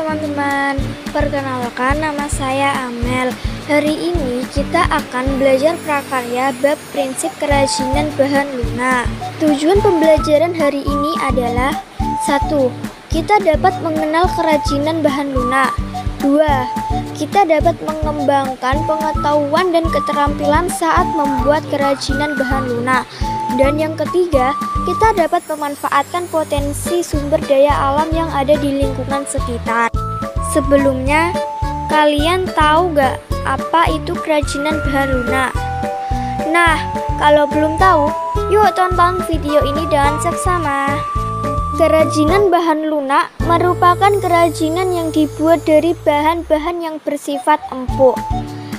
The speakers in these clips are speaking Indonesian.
teman-teman, perkenalkan nama saya Amel. Hari ini kita akan belajar prakarya bab prinsip kerajinan bahan lunak. Tujuan pembelajaran hari ini adalah 1. Kita dapat mengenal kerajinan bahan lunak. 2. Kita dapat mengembangkan pengetahuan dan keterampilan saat membuat kerajinan bahan lunak. Dan yang ketiga, kita dapat memanfaatkan potensi sumber daya alam yang ada di lingkungan sekitar. Sebelumnya, kalian tahu gak apa itu kerajinan bahan lunak? Nah, kalau belum tahu, yuk tonton video ini dengan seksama. Kerajinan bahan lunak merupakan kerajinan yang dibuat dari bahan-bahan yang bersifat empuk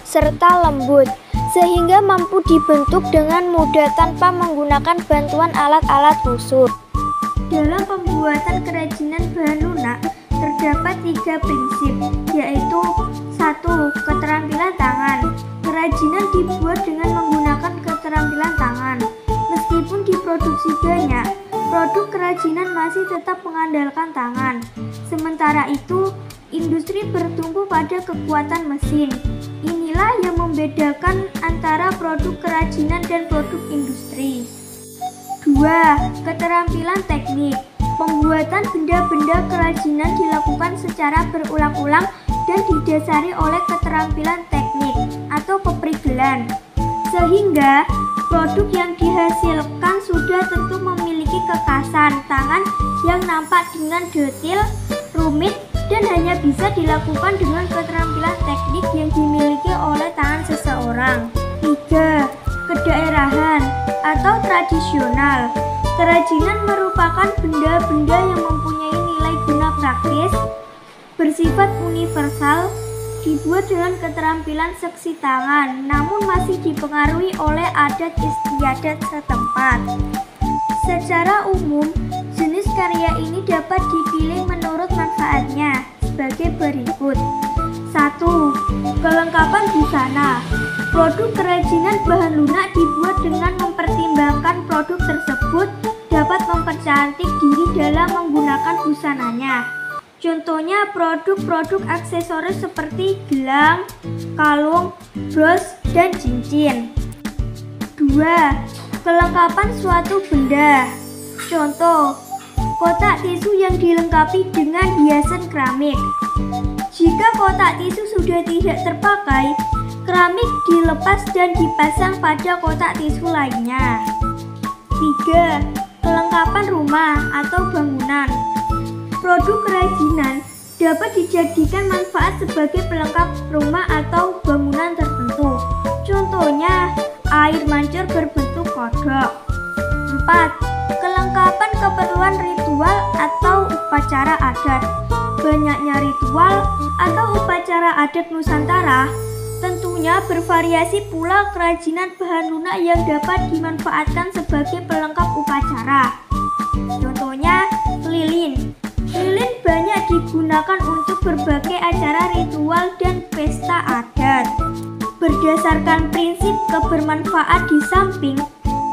serta lembut, sehingga mampu dibentuk dengan mudah tanpa menggunakan bantuan alat-alat khusus. Dalam pembuatan kerajinan bahan lunak terdapat 3 prinsip, yaitu 1. Keterampilan tangan. Kerajinan dibuat dengan menggunakan keterampilan tangan. Meskipun diproduksi banyak, produk kerajinan masih tetap mengandalkan tangan. Sementara itu, industri bertumpu pada kekuatan mesin. Inilah yang membedakan antara produk kerajinan dan produk industri. 2. Keterampilan teknik. Pembuatan benda-benda kerajinan dilakukan secara berulang-ulang dan didasari oleh keterampilan teknik atau keprigelan, sehingga produk yang dihasilkan sudah tentu memiliki kekasan tangan yang nampak dengan detail, rumit, dan hanya bisa dilakukan dengan keterampilan teknik yang dimiliki oleh tangan seseorang. 3. Kedaerahan atau tradisional. Kerajinan merupakan benda-benda yang mempunyai nilai guna praktis, bersifat universal, dibuat dengan keterampilan seksi tangan, namun masih dipengaruhi oleh adat istiadat setempat. Secara umum, jenis karya ini dapat dipilih menurut manfaatnya sebagai berikut. 1. Kelengkapan busana. Produk kerajinan bahan lunak dibuat dengan mempertimbangkan produk tersebut dapat mempercantik diri dalam menggunakan busananya. Contohnya produk-produk aksesoris seperti gelang, kalung, bros, dan cincin. 2. Kelengkapan suatu benda. Contoh, kotak tisu yang dilengkapi dengan hiasan keramik. Jika kotak tisu sudah tidak terpakai, keramik dilepas dan dipasang pada kotak tisu lainnya. 3. Kelengkapan rumah atau bangunan. Produk kerajinan dapat dijadikan manfaat sebagai pelengkap rumah atau bangunan tertentu. Contohnya, air mancur berbentuk kodok. 4. Kelengkapan keperluan ritual atau upacara adat. Banyaknya ritual atau upacara adat Nusantara tentunya bervariasi pula kerajinan bahan lunak yang dapat dimanfaatkan sebagai pelengkap upacara. Contohnya, lilin. Lilin banyak digunakan untuk berbagai acara ritual dan pesta adat. Berdasarkan prinsip kebermanfaat di samping,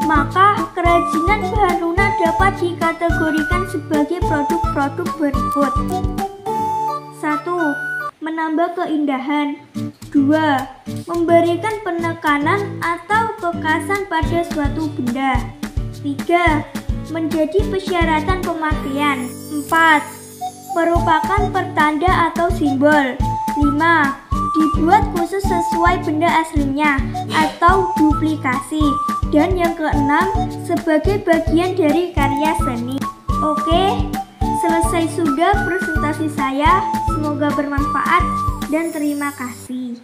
maka kerajinan bahan lunak dapat dikategorikan sebagai produk-produk berikut. 1. Menambah keindahan. 2. Memberikan penekanan atau kekasan pada suatu benda. 3. Menjadi persyaratan pemakaian. 4. Merupakan pertanda atau simbol. 5. Dibuat khusus sesuai benda aslinya atau duplikasi. Dan yang keenam, sebagai bagian dari karya seni. Oke, selesai sudah presentasi saya. Semoga bermanfaat dan terima kasih.